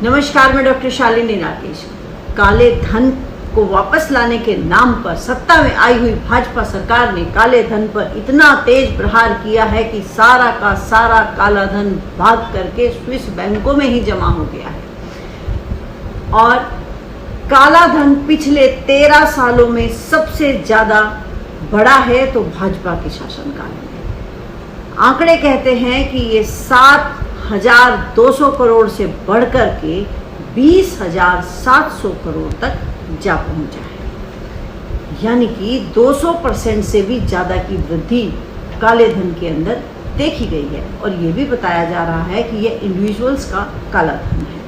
नमस्कार, मैं डॉक्टर शालिनी राकेश। काले धन को वापस लाने के नाम पर सत्ता में आई हुई भाजपा सरकार ने काले धन पर इतना तेज प्रहार किया है कि सारा का सारा काला धन भाग करके स्विस बैंकों में ही जमा हो गया है। और काला धन पिछले 13 सालों में सबसे ज्यादा बढ़ा है तो भाजपा के शासनकाल में। आंकड़े कहते हैं कि ये 7,200 करोड़ से बढ़कर के 20,700 करोड़ तक जा पहुंचा है, यानी कि 200% से भी ज़्यादा की वृद्धि काले धन के अंदर देखी गई है। और ये भी बताया जा रहा है कि ये इंडिविजुअल्स का काला धन है।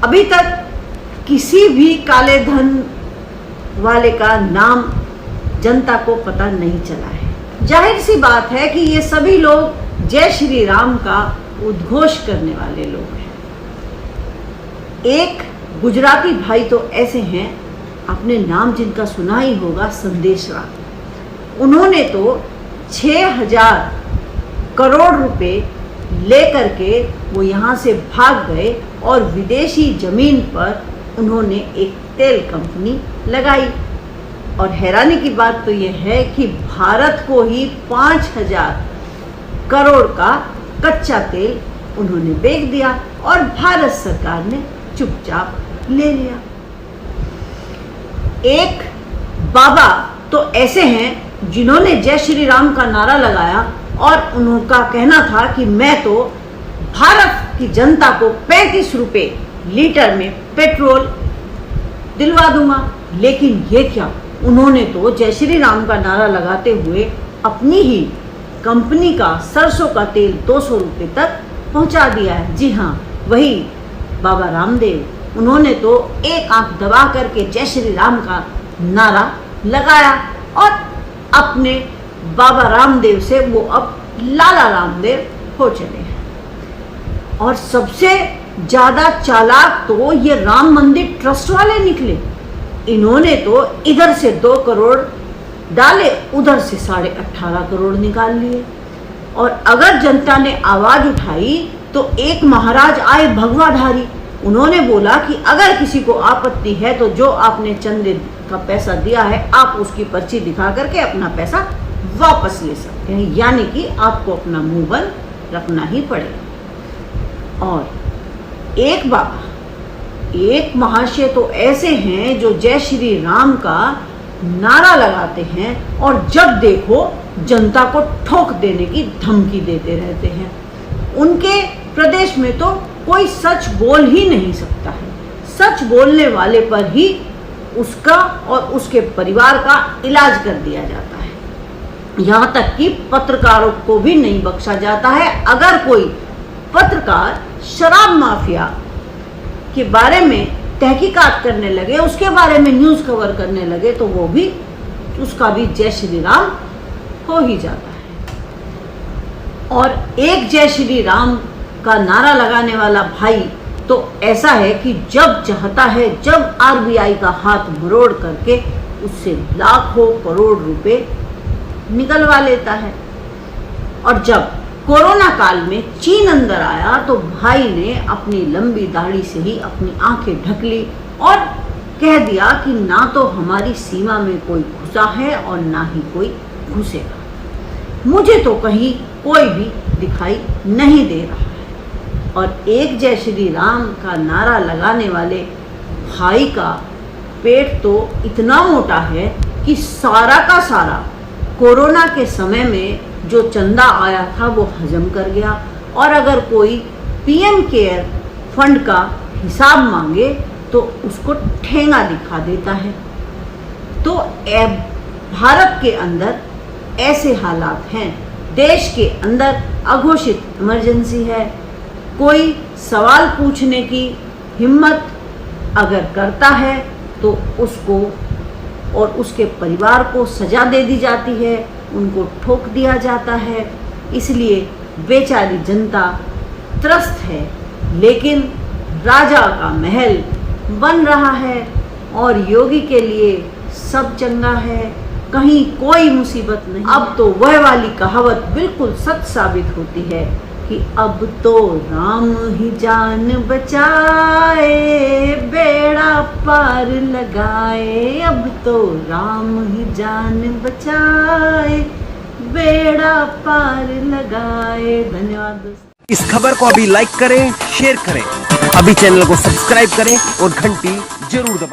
अभी तक किसी भी काले धन वाले का नाम जनता को पता नहीं चला है। जाहिर सी बात है कि ये सभी लोग जय श्री राम का उद्घोष करने वाले लोग हैं। एक गुजराती भाई तो ऐसे हैं, आपने नाम जिनका सुना ही होगा, संदेश राम। उन्होंने तो 6,000 करोड़ रुपए लेकर के वो यहाँ से भाग गए और विदेशी जमीन पर उन्होंने एक तेल कंपनी लगाई। और हैरानी की बात तो ये है कि भारत को ही 5,000 करोड़ का कच्चा तेल उन्होंने बेच दिया और भारत सरकार ने चुपचाप ले लिया। एक बाबा तो ऐसे हैं जिन्होंने जय श्री राम का नारा लगाया और उनका कहना था कि मैं तो भारत की जनता को 35 रुपए लीटर में पेट्रोल दिलवा दूंगा। लेकिन ये क्या, उन्होंने तो जय श्री राम का नारा लगाते हुए अपनी ही कंपनी का सरसों का तेल 200 रुपए तक पहुंचा दिया है। जी हाँ, वही बाबा रामदेव, उन्होंने तो एक आंख दबा करके जय श्री राम का नारा लगाया और अपने बाबा रामदेव से वो अब लाला रामदेव हो चले हैं। और सबसे ज्यादा चालाक तो ये राम मंदिर ट्रस्ट वाले निकले। इन्होंने तो इधर से 2 करोड़ डाले, उधर से 18.5 करोड़ निकाल लिए। और अगर जनता ने आवाज उठाई तो एक महाराज आए भगवाधारी, उन्होंने बोला कि अगर किसी को आपत्ति है तो जो आपने चंदे का पैसा दिया है आप उसकी पर्ची दिखा करके अपना पैसा वापस ले सकते हैं, यानी कि आपको अपना मुंह बंद रखना ही पड़ेगा। और एक बाबा, एक महाशय तो ऐसे हैं जो जय श्री राम का नारा लगाते हैं और जब देखो जनता को ठोक देने की धमकी देते रहते हैं। उनके प्रदेश में तो कोई सच बोल ही नहीं सकता है। सच बोलने वाले पर ही उसका और उसके परिवार का इलाज कर दिया जाता है। यहाँ तक कि पत्रकारों को भी नहीं बख्शा जाता है। अगर कोई पत्रकार शराब माफिया के बारे में तहकीकात करने लगे, उसके बारे में न्यूज़ कवर करने लगे, तो वो भी, उसका भी जय श्री राम हो ही जाता है। और एक जय श्री राम का नारा लगाने वाला भाई तो ऐसा है कि जब चाहता है, जब आरबीआई का हाथ मरोड़ करके उससे लाखों करोड़ रुपए निकलवा लेता है। और जब कोरोना काल में चीन अंदर आया तो भाई ने अपनी लंबी दाढ़ी से ही अपनी आंखें ढक ली और कह दिया कि ना तो हमारी सीमा में कोई घुसा है और ना ही कोई घुसेगा। मुझे तो कहीं कोई भी दिखाई नहीं दे रहा है। और एक जय श्री राम का नारा लगाने वाले भाई का पेट तो इतना मोटा है कि सारा का सारा कोरोना के समय में जो चंदा आया था वो हजम कर गया। और अगर कोई पीएम केयर फंड का हिसाब मांगे तो उसको ठेंगा दिखा देता है। तो भारत के अंदर ऐसे हालात हैं। देश के अंदर अघोषित इमरजेंसी है। कोई सवाल पूछने की हिम्मत अगर करता है तो उसको और उसके परिवार को सजा दे दी जाती है, उनको ठोक दिया जाता है। इसलिए बेचारी जनता त्रस्त है। लेकिन राजा का महल बन रहा है और योगी के लिए सब चंगा है, कहीं कोई मुसीबत नहीं। अब तो वह वाली कहावत बिल्कुल सच साबित होती है कि अब तो राम ही जान बचाए, बेड़ा पार लगाए। अब तो राम ही जान बचाए, बेड़ा पार लगाए। धन्यवाद दोस्तों। इस खबर को अभी लाइक करें, शेयर करें, अभी चैनल को सब्सक्राइब करें और घंटी जरूर दबाएं।